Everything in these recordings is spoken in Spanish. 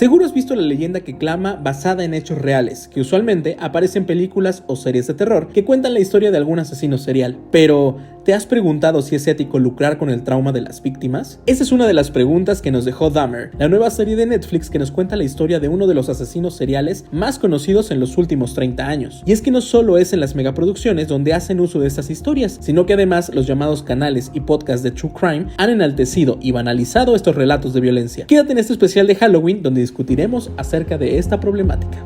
Seguro has visto la leyenda que clama basada en hechos reales, que usualmente aparece en películas o series de terror que cuentan la historia de algún asesino serial. Pero, ¿te has preguntado si es ético lucrar con el trauma de las víctimas? Esa es una de las preguntas que nos dejó Dahmer, la nueva serie de Netflix que nos cuenta la historia de uno de los asesinos seriales más conocidos en los últimos 30 años. Y es que no solo es en las megaproducciones donde hacen uso de estas historias, sino que además los llamados canales y podcasts de True Crime han enaltecido y banalizado estos relatos de violencia. Quédate en este especial de Halloween donde discutiremos acerca de esta problemática.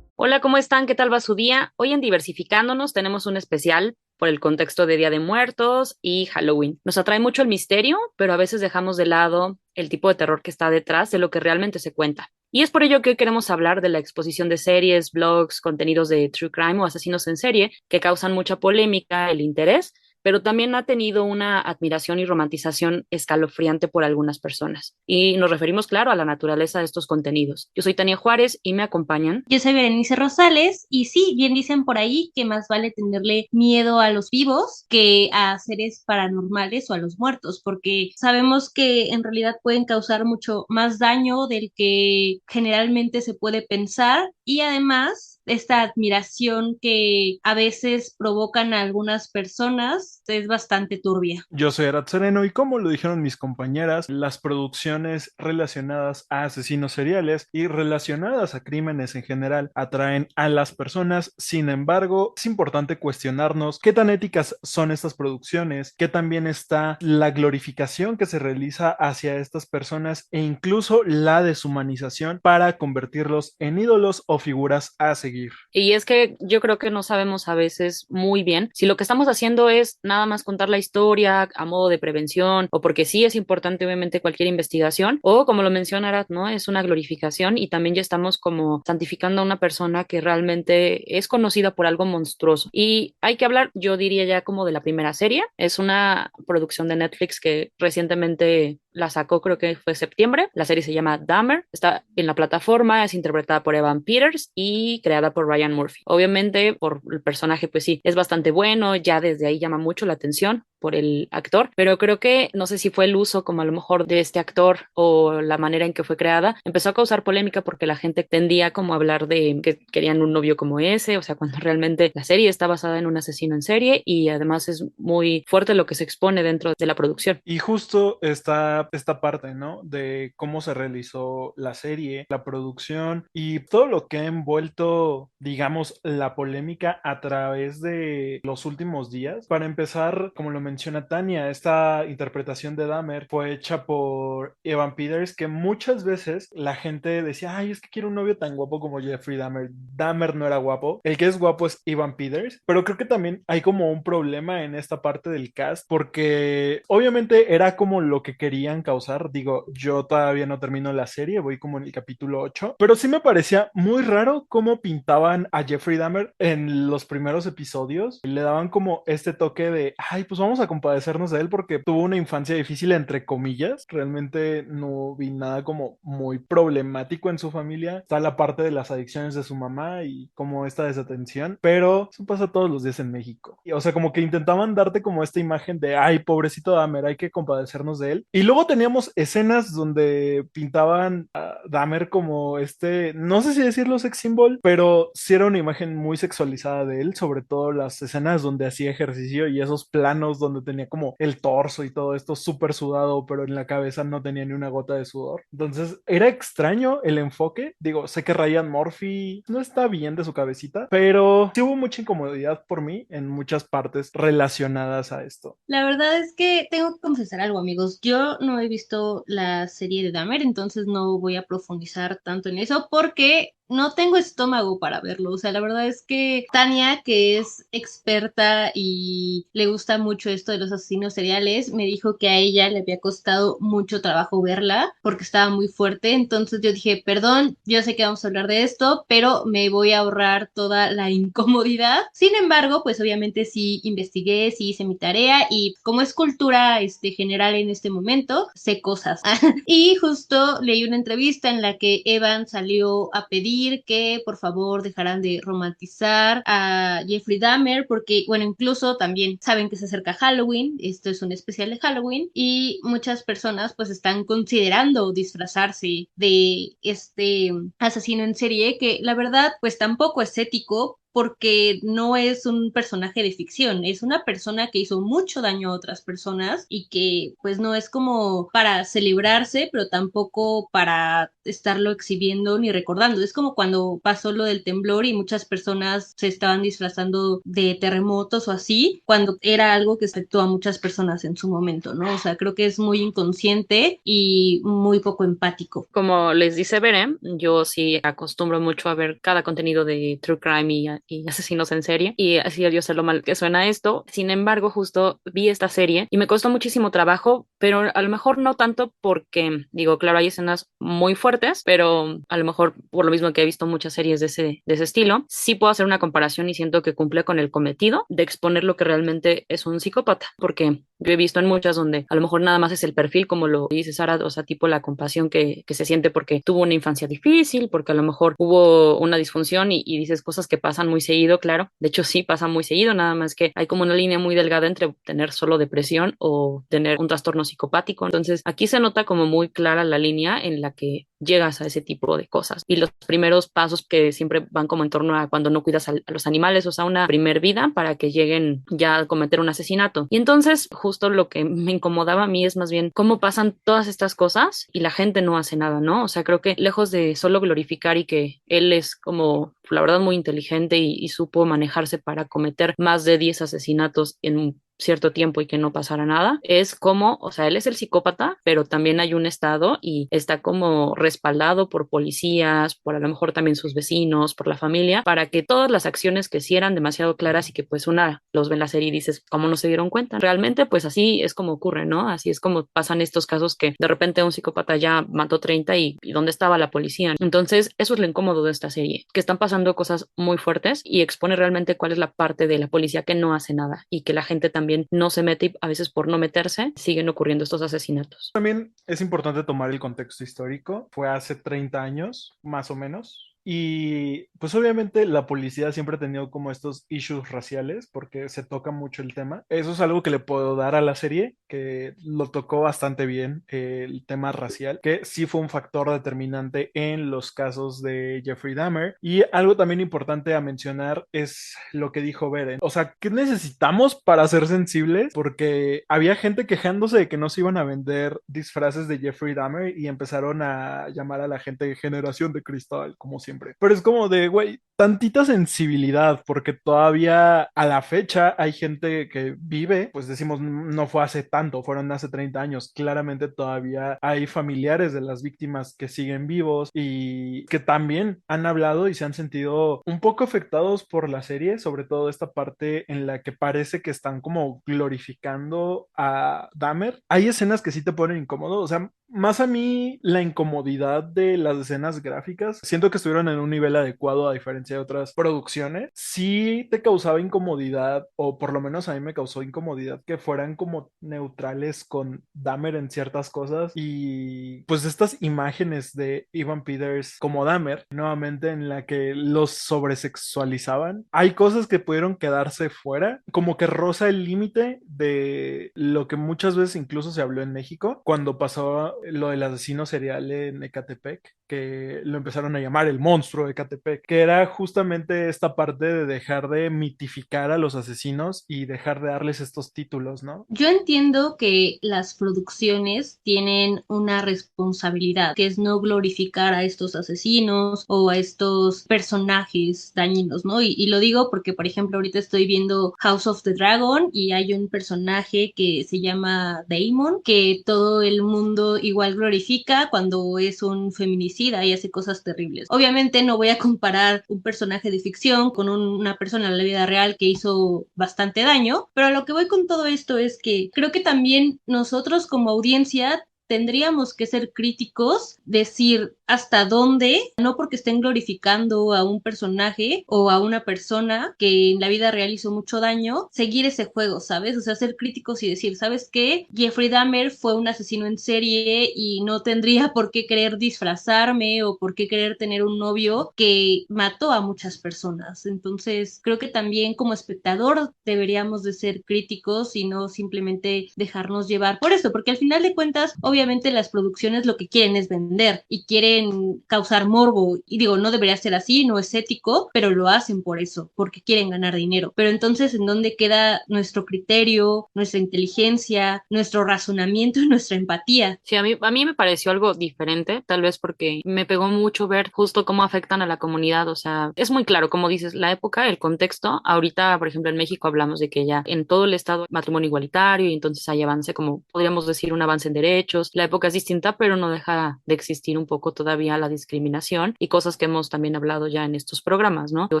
Hola, ¿cómo están? ¿Qué tal va su día? Hoy en Diversificándonos tenemos un especial por el contexto de Día de Muertos y Halloween. Nos atrae mucho el misterio, pero a veces dejamos de lado el tipo de terror que está detrás de lo que realmente se cuenta. Y es por ello que hoy queremos hablar de la exposición de series, blogs, contenidos de true crime o asesinos en serie que causan mucha polémica, el interés, pero también ha tenido una admiración y romantización escalofriante por algunas personas. Y nos referimos, claro, a la naturaleza de estos contenidos. Yo soy Tania Juárez y me acompañan. Yo soy Berenice Rosales y sí, bien dicen por ahí que más vale tenerle miedo a los vivos que a seres paranormales o a los muertos, porque sabemos que en realidad pueden causar mucho más daño del que generalmente se puede pensar y además esta admiración que a veces provocan a algunas personas es bastante turbia. Yo soy Arad Sereno y como lo dijeron mis compañeras, las producciones relacionadas a asesinos seriales y relacionadas a crímenes en general atraen a las personas. Sin embargo, es importante cuestionarnos qué tan éticas son estas producciones, qué también está la glorificación que se realiza hacia estas personas e incluso la deshumanización para convertirlos en ídolos o figuras a seguir. Y es que yo creo que no sabemos a veces muy bien si lo que estamos haciendo es nada más contar la historia a modo de prevención o porque sí es importante obviamente cualquier investigación o como lo menciona Arat, ¿no? Es una glorificación y también ya estamos como santificando a una persona que realmente es conocida por algo monstruoso. Y hay que hablar, yo diría ya como de la primera serie. Es una producción de Netflix que recientemente la sacó, creo que fue septiembre. La serie se llama Dahmer, está en la plataforma, es interpretada por Evan Peters y creada por Ryan Murphy. Obviamente, por el personaje, pues sí, es bastante bueno, ya desde ahí llama mucho la atención por el actor, pero creo que no sé si fue el uso como a lo mejor de este actor o la manera en que fue creada, empezó a causar polémica porque la gente tendía como a hablar de que querían un novio como ese, o sea, cuando realmente la serie está basada en un asesino en serie y además es muy fuerte lo que se expone dentro de la producción. Y justo está esta parte, ¿no? De cómo se realizó la serie, la producción y todo lo que ha envuelto, digamos, la polémica a través de los últimos días. Para empezar, como lo menciona Tania, esta interpretación de Dahmer fue hecha por Evan Peters, que muchas veces la gente decía, ay, es que quiero un novio tan guapo como Jeffrey Dahmer. Dahmer no era guapo. El que es guapo es Evan Peters, pero creo que también hay como un problema en esta parte del cast, porque obviamente era como lo que querían causar. Digo, yo todavía no termino la serie, voy como en el capítulo 8, pero sí me parecía muy raro cómo pintaban a Jeffrey Dahmer en los primeros episodios. Le daban como este toque de, ay, pues vamos a compadecernos de él porque tuvo una infancia difícil, entre comillas. Realmente no vi nada como muy problemático en su familia. Está la parte de las adicciones de su mamá y como esta desatención, pero eso pasa todos los días en México. Y, o sea, como que intentaban darte como esta imagen de, ay, pobrecito Dahmer, hay que compadecernos de él. Y luego teníamos escenas donde pintaban a Dahmer como este, no sé si decirlo sex symbol, pero sí era una imagen muy sexualizada de él, sobre todo las escenas donde hacía ejercicio y esos planos donde tenía como el torso y todo esto súper sudado, pero en la cabeza no tenía ni una gota de sudor. Entonces era extraño el enfoque. Digo, sé que Ryan Murphy no está bien de su cabecita, pero sí hubo mucha incomodidad por mí en muchas partes relacionadas a esto. La verdad es que tengo que confesar algo, amigos. Yo no he visto la serie de Dahmer, entonces no voy a profundizar tanto en eso porque no tengo estómago para verlo. O sea, la verdad es que Tania, que es experta y le gusta mucho esto de los asesinos seriales, me dijo que a ella le había costado mucho trabajo verla porque estaba muy fuerte. Entonces yo dije, perdón, yo sé que vamos a hablar de esto, pero me voy a ahorrar toda la incomodidad. Sin embargo, pues obviamente sí investigué, sí hice mi tarea y como es cultura general en este momento, sé cosas. Y justo leí una entrevista en la que Evan salió a pedir pedir que por favor dejaran de romantizar a Jeffrey Dahmer, porque, bueno, incluso también saben que se acerca Halloween, esto es un especial de Halloween, y muchas personas pues están considerando disfrazarse de este asesino en serie, que la verdad pues tampoco es ético, porque no es un personaje de ficción, es una persona que hizo mucho daño a otras personas y que pues no es como para celebrarse, pero tampoco para estarlo exhibiendo ni recordando. Es como cuando pasó lo del temblor y muchas personas se estaban disfrazando de terremotos o así, cuando era algo que afectó a muchas personas en su momento, ¿no? O sea, creo que es muy inconsciente y muy poco empático. Como les dice Beren, yo sí acostumbro mucho a ver cada contenido de True Crime y asesinos en serie, y así yo sé lo mal que suena esto. Sin embargo, justo vi esta serie y me costó muchísimo trabajo, pero a lo mejor no tanto porque, digo, claro, hay escenas muy fuertes, pero a lo mejor por lo mismo que he visto muchas series de ese estilo, sí puedo hacer una comparación y siento que cumple con el cometido de exponer lo que realmente es un psicópata, porque yo he visto en muchas donde a lo mejor nada más es el perfil, como lo dice Sara, o sea, tipo la compasión que se siente porque tuvo una infancia difícil, porque a lo mejor hubo una disfunción y dices cosas que pasan muy seguido, claro. De hecho, sí pasa muy seguido, nada más que hay como una línea muy delgada entre tener solo depresión o tener un trastorno psicopático. Entonces, aquí se nota como muy clara la línea en la que llegas a ese tipo de cosas. Y los primeros pasos que siempre van como en torno a cuando no cuidas a los animales, o sea, una primer vida para que lleguen ya a cometer un asesinato. Y entonces, justo lo que me incomodaba a mí es más bien cómo pasan todas estas cosas y la gente no hace nada, ¿no? O sea, creo que lejos de solo glorificar y que él es como, la verdad, muy inteligente y supo manejarse para cometer más de 10 asesinatos en un cierto tiempo y que no pasara nada, es como, o sea, él es el psicópata, pero también hay un estado y está como respaldado por policías, por a lo mejor también sus vecinos, por la familia, para que todas las acciones que sí eran demasiado claras y que pues una los ve en la serie y dices, ¿cómo no se dieron cuenta? Realmente pues así es como ocurre, ¿no? Así es como pasan estos casos que de repente un psicópata ya mató 30 y ¿dónde estaba la policía? Entonces, eso es lo incómodo de esta serie, que están pasando cosas muy fuertes y expone realmente cuál es la parte de la policía que no hace nada y que la gente también no se mete y a veces por no meterse siguen ocurriendo estos asesinatos. También es importante tomar el contexto histórico. Fue hace 30 años, más o menos. Y pues obviamente la policía siempre ha tenido como estos issues raciales porque se toca mucho el tema. Eso es algo que le puedo dar a la serie, que lo tocó bastante bien, el tema racial, que sí fue un factor determinante en los casos de Jeffrey Dahmer. Y algo también importante a mencionar es lo que dijo Beren. O sea, ¿qué necesitamos para ser sensibles? Porque había gente quejándose de que no se iban a vender disfraces de Jeffrey Dahmer y empezaron a llamar a la gente generación de cristal, como siempre. Pero es como de, güey, tantita sensibilidad, porque todavía a la fecha hay gente que vive, pues decimos, no fue hace tanto, fueron hace 30 años. Claramente todavía hay familiares de las víctimas que siguen vivos y que también han hablado y se han sentido un poco afectados por la serie, sobre todo esta parte en la que parece que están como glorificando a Dahmer. Hay escenas que sí te ponen incómodo, o sea, más a mí la incomodidad de las escenas gráficas, siento que estuvieron en un nivel adecuado a diferencia de otras producciones. Sí te causaba incomodidad, o por lo menos a mí me causó incomodidad que fueran como neutrales con Dahmer en ciertas cosas y pues estas imágenes de Evan Peters como Dahmer, nuevamente en la que los sobresexualizaban. Hay cosas que pudieron quedarse fuera, como que roza el límite de lo que muchas veces incluso se habló en México cuando pasó lo del asesino serial en Ecatepec, que lo empezaron a llamar el monstruo de Ecatepec, que era justamente esta parte de dejar de mitificar a los asesinos y dejar de darles estos títulos, ¿no? Yo entiendo que las producciones tienen una responsabilidad, que es no glorificar a estos asesinos o a estos personajes dañinos, ¿no? Y lo digo porque, por ejemplo, ahorita estoy viendo House of the Dragon y hay un personaje que se llama Daemon, que todo el mundo igual glorifica cuando es un feminicida y hace cosas terribles. Obviamente no voy a comparar un personaje de ficción con una persona en la vida real que hizo bastante daño, pero a lo que voy con todo esto es que creo que también nosotros como audiencia tendríamos que ser críticos, decir, hasta dónde, no porque estén glorificando a un personaje o a una persona que en la vida real hizo mucho daño, seguir ese juego, ¿sabes? O sea, ser críticos y decir, ¿sabes qué? Jeffrey Dahmer fue un asesino en serie y no tendría por qué querer disfrazarme o por qué querer tener un novio que mató a muchas personas. Entonces, creo que también como espectador deberíamos de ser críticos y no simplemente dejarnos llevar por eso, porque al final de cuentas, obviamente las producciones lo que quieren es vender y quieren causar morbo. Y digo, no debería ser así, no es ético, pero lo hacen por eso, porque quieren ganar dinero. Pero entonces, ¿en dónde queda nuestro criterio, nuestra inteligencia, nuestro razonamiento y nuestra empatía? Sí, a mí me pareció algo diferente, tal vez porque me pegó mucho ver justo cómo afectan a la comunidad. O sea, es muy claro, como dices, la época, el contexto. Ahorita, por ejemplo, en México hablamos de que ya en todo el estado matrimonio igualitario y entonces hay avance, como podríamos decir, un avance en derechos. La época es distinta, pero no deja de existir un poco todavía la discriminación y cosas que hemos también hablado ya en estos programas, ¿no? Digo,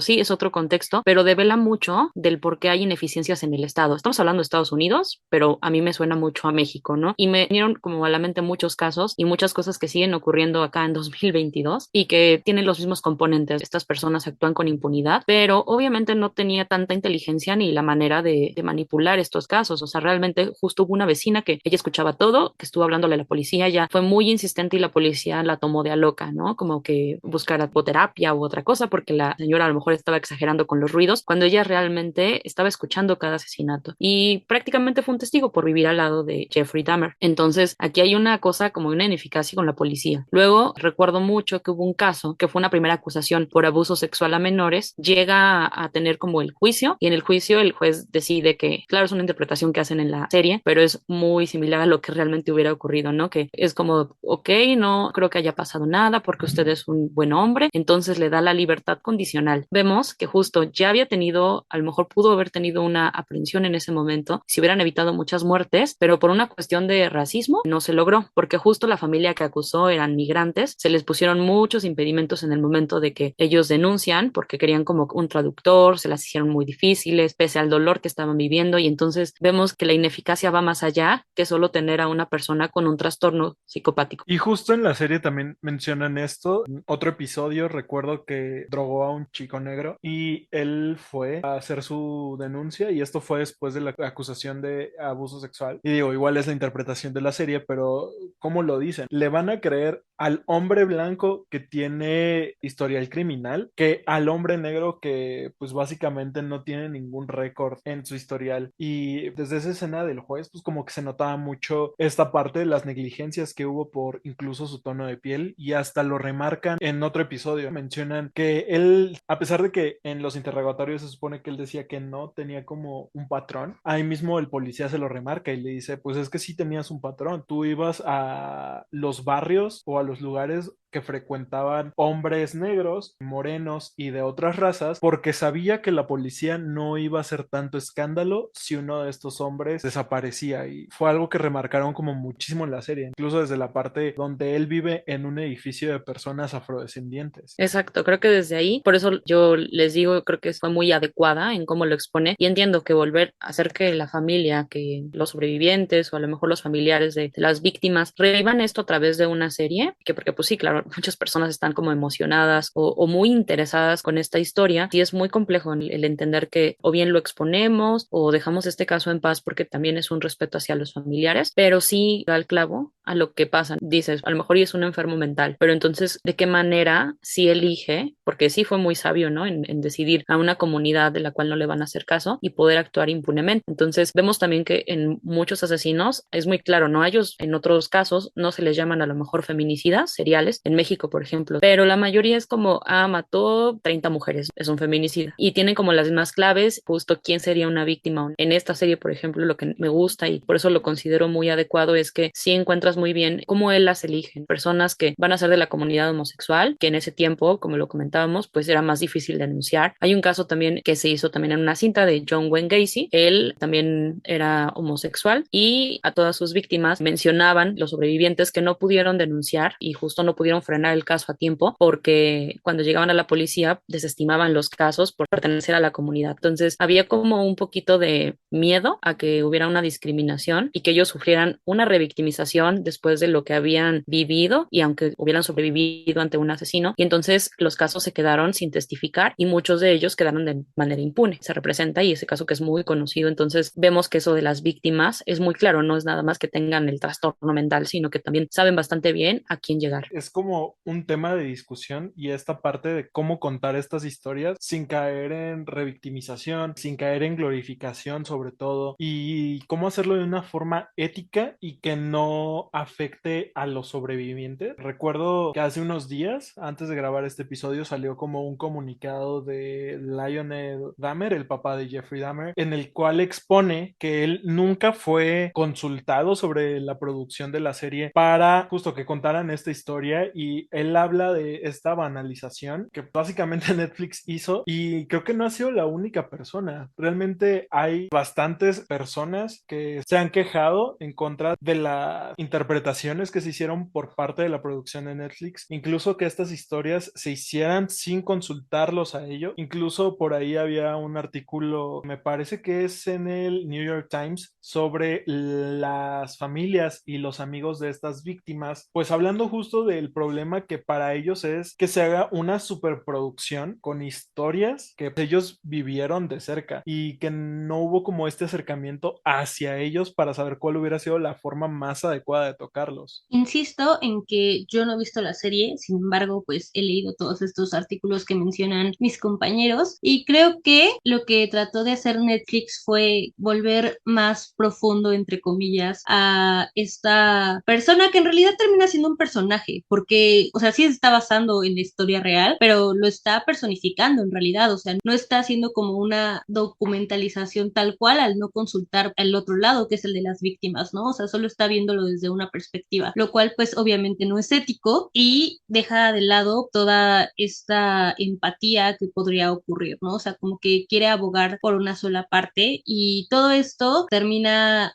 sí, es otro contexto, pero devela mucho del por qué hay ineficiencias en el estado. Estamos hablando de Estados Unidos, pero a mí me suena mucho a México, ¿no? Y me vinieron como a la mente muchos casos y muchas cosas que siguen ocurriendo acá en 2022 y que tienen los mismos componentes. Estas personas actúan con impunidad, pero obviamente no tenía tanta inteligencia ni la manera de manipular estos casos. O sea, realmente justo hubo una vecina que ella escuchaba todo, que estuvo hablándole a la policía, ya fue muy insistente y la policía la tomó de a loca, ¿no? Como que buscara terapia u otra cosa porque la señora a lo mejor estaba exagerando con los ruidos cuando ella realmente estaba escuchando cada asesinato y prácticamente fue un testigo por vivir al lado de Jeffrey Dahmer. Entonces, aquí hay una cosa como una ineficacia con la policía. Luego, recuerdo mucho que hubo un caso que fue una primera acusación por abuso sexual a menores, llega a tener como el juicio y en el juicio el juez decide que, claro, es una interpretación que hacen en la serie, pero es muy similar a lo que realmente hubiera ocurrido, ¿no? Que es como, ok, no creo que haya pasado nada porque usted es un buen hombre, entonces le da la libertad condicional. Vemos que justo ya había tenido, a lo mejor pudo haber tenido una aprehensión en ese momento, si hubieran evitado muchas muertes, pero por una cuestión de racismo no se logró, porque justo la familia que acusó eran migrantes, se les pusieron muchos impedimentos en el momento de que ellos denuncian, porque querían como un traductor, se las hicieron muy difíciles, pese al dolor que estaban viviendo, y entonces vemos que la ineficacia va más allá que solo tener a una persona con un trastorno psicopático. Y justo en la serie también mencionan esto. En otro episodio recuerdo que drogó a un chico negro y él fue a hacer su denuncia y esto fue después de la acusación de abuso sexual. Y digo, igual es la interpretación de la serie, pero ¿cómo lo dicen? Le van a creer al hombre blanco que tiene historial criminal que al hombre negro que pues básicamente no tiene ningún récord en su historial. Y desde esa escena del juez pues como que se notaba mucho esta parte de las negligencias que hubo por incluso su tono de piel y hasta lo remarcan en otro episodio. Mencionan que él, a pesar de que en los interrogatorios se supone que él decía que no tenía como un patrón, ahí mismo el policía se lo remarca y le dice, pues es que sí tenías un patrón, tú ibas a los barrios o a los lugares que frecuentaban hombres negros, morenos y de otras razas, porque sabía que la policía no iba a hacer tanto escándalo si uno de estos hombres desaparecía. Y fue algo que remarcaron como muchísimo en la serie, incluso desde la parte donde él vive en un edificio de personas afrodescendientes. Exacto, creo que desde ahí, por eso yo les digo, creo que fue muy adecuada en cómo lo expone y entiendo que volver a hacer que la familia, que los sobrevivientes o a lo mejor los familiares de las víctimas revivan esto a través de una serie, que porque pues sí, claro, muchas personas están como emocionadas o muy interesadas con esta historia y es muy complejo el entender que o bien lo exponemos o dejamos este caso en paz porque también es un respeto hacia los familiares, pero sí da el clavo a lo que pasa. Dices, a lo mejor y es un enfermo mental, pero entonces, ¿de qué manera si elige? Porque sí fue muy sabio, ¿no? En decidir a una comunidad de la cual no le van a hacer caso y poder actuar impunemente. Entonces, vemos también que en muchos asesinos es muy claro, ¿no? A ellos en otros casos no se les llaman a lo mejor feminicidas seriales, en México, por ejemplo, pero la mayoría es como, ah, mató 30 mujeres, es un feminicida. Y tienen como las mismas claves, justo quién sería una víctima. En esta serie, por ejemplo, lo que me gusta y por eso lo considero muy adecuado es que sí encuentras muy bien cómo él las elige. Personas que van a ser de la comunidad homosexual, que en ese tiempo, como lo comentábamos, pues era más difícil denunciar. Hay un caso también que se hizo también en una cinta de John Wayne Gacy. Él también era homosexual y a todas sus víctimas mencionaban los sobrevivientes que no pudieron denunciar y justo no pudieron frenar el caso a tiempo porque cuando llegaban a la policía desestimaban los casos por pertenecer a la comunidad. Entonces había como un poquito de miedo a que hubiera una discriminación y que ellos sufrieran una revictimización después de lo que habían vivido y aunque hubieran sobrevivido ante un asesino. Y entonces los casos se quedaron sin testificar y muchos de ellos quedaron de manera impune. Se representa y ese caso que es muy conocido. Entonces vemos que eso de las víctimas es muy claro, no es nada más que tengan el trastorno mental, sino que también saben bastante bien a quién llegar. Es como un tema de discusión y esta parte de cómo contar estas historias sin caer en revictimización, sin caer en glorificación sobre todo, y cómo hacerlo de una forma ética y que no afecte a los sobrevivientes. Recuerdo que hace unos días, antes de grabar este episodio, salió como un comunicado de Lionel Dahmer, el papá de Jeffrey Dahmer, en el cual expone que él nunca fue consultado sobre la producción de la serie para justo que contaran esta historia, y él habla de esta banalización que básicamente Netflix hizo, y creo que no ha sido la única persona. Realmente hay bastantes personas que se han quejado en contra de las interpretaciones que se hicieron por parte de la producción de Netflix, incluso que estas historias se hicieran sin consultarlos a ellos. Incluso por ahí había un artículo, me parece que es en el New York Times, sobre las familias y los amigos de estas víctimas, pues hablando justo del problema que para ellos es que se haga una superproducción con historias que ellos vivieron de cerca y que no hubo como este acercamiento hacia ellos para saber cuál hubiera sido la forma más adecuada de tocarlos. Insisto en que yo no he visto la serie, sin embargo, pues he leído todos estos artículos que mencionan mis compañeros y creo que lo que trató de hacer Netflix fue volver más profundo, entre comillas, a esta persona que en realidad termina siendo un personaje, porque, o sea, sí se está basando en la historia real, pero lo está personificando en realidad, o sea, no está haciendo como una documentalización tal cual al no consultar al otro lado, que es el de las víctimas, ¿no? O sea, solo está viéndolo desde una perspectiva, lo cual pues obviamente no es ético y deja de lado toda esta empatía que podría ocurrir, ¿no? O sea, como que quiere abogar por una sola parte y todo esto termina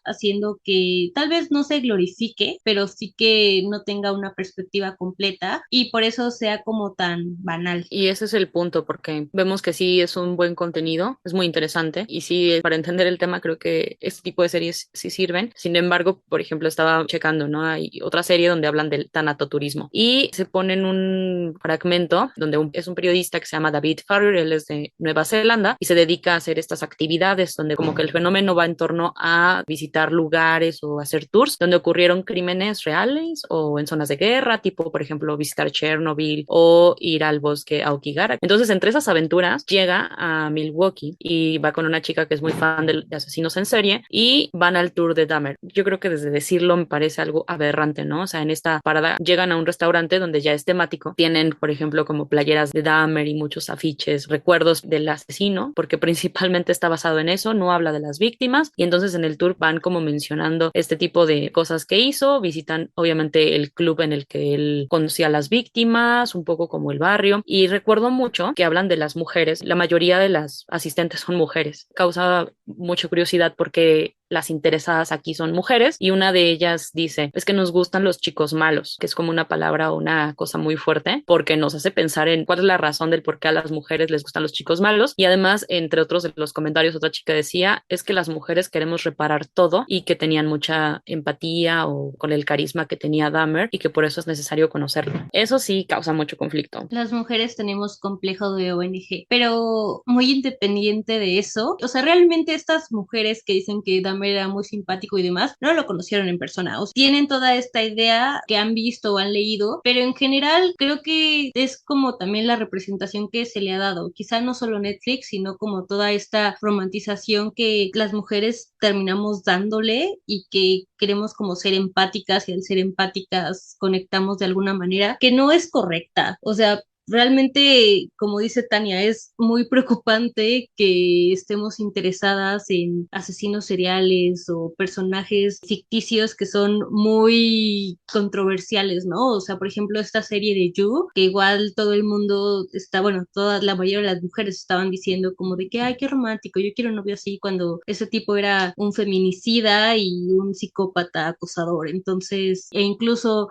haciendo que tal vez no se glorifique, pero sí que no tenga una perspectiva completa y por eso sea como tan banal. Y ese es el punto, porque vemos que sí es un buen contenido, es muy interesante y sí, para entender el tema creo que este tipo de series sí sirven. Sin embargo, por ejemplo, estaba checando, ¿no? Hay otra serie donde hablan del tanatoturismo y se ponen un fragmento donde es un periodista que se llama David Farrer, él es de Nueva Zelanda y se dedica a hacer estas actividades donde como que el fenómeno va en torno a visitar lugares o hacer tours donde ocurrieron crímenes reales o en zonas de guerra, tipo, por ejemplo, visitar Chernobyl o ir al bosque Aokigara. Entonces, entre esas aventuras, llega a Milwaukee y va con una chica que es muy fan de asesinos en serie y van al tour de Dahmer. Yo creo que desde decirlo me parece algo aberrante, ¿no? O sea, en esta parada llegan a un restaurante donde ya es temático. Tienen, por ejemplo, como playeras de Dahmer y muchos afiches, recuerdos del asesino, porque principalmente está basado en eso, no habla de las víctimas. Y entonces en el tour van como mencionando este tipo de cosas que hizo, visitan obviamente el club en el que él conocía a las víctimas, un poco como el barrio. Y recuerdo mucho que hablan de las mujeres, la mayoría de las asistentes son mujeres. Causa mucha curiosidad porque las interesadas aquí son mujeres y una de ellas dice, es que nos gustan los chicos malos, que es como una palabra o una cosa muy fuerte porque nos hace pensar en cuál es la razón del por qué a las mujeres les gustan los chicos malos. Y además, entre otros de los comentarios, otra chica decía, es que las mujeres queremos reparar todo y que tenían mucha empatía o con el carisma que tenía Dahmer y que por eso es necesario conocerlo. Eso sí causa mucho conflicto. Las mujeres tenemos complejo de ONG, pero muy independiente de eso, o sea, realmente estas mujeres que dicen que Dahmer era muy simpático y demás, no lo conocieron en persona, o sea, tienen toda esta idea que han visto o han leído, pero en general creo que es como también la representación que se le ha dado, quizá no solo Netflix, sino como toda esta romantización que las mujeres terminamos dándole y que queremos como ser empáticas y al ser empáticas conectamos de alguna manera que no es correcta, o sea, realmente, como dice Tania, es muy preocupante que estemos interesadas en asesinos seriales o personajes ficticios que son muy controversiales, ¿no? O sea, por ejemplo, esta serie de You, que igual todo el mundo está, bueno, toda la mayoría de las mujeres estaban diciendo como de que, ay, qué romántico, yo quiero un novio así, cuando ese tipo era un feminicida y un psicópata acosador. Entonces, e incluso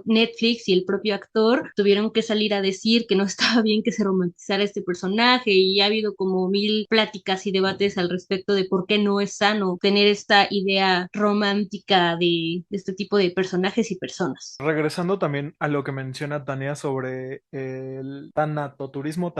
Netflix y el propio actor tuvieron que salir a decir que no estaba bien que se romantizara este personaje, y ha habido como mil pláticas y debates al respecto de por qué no es sano tener esta idea romántica de este tipo de personajes y personas. Regresando también a lo que menciona Tania sobre el tanaturismo,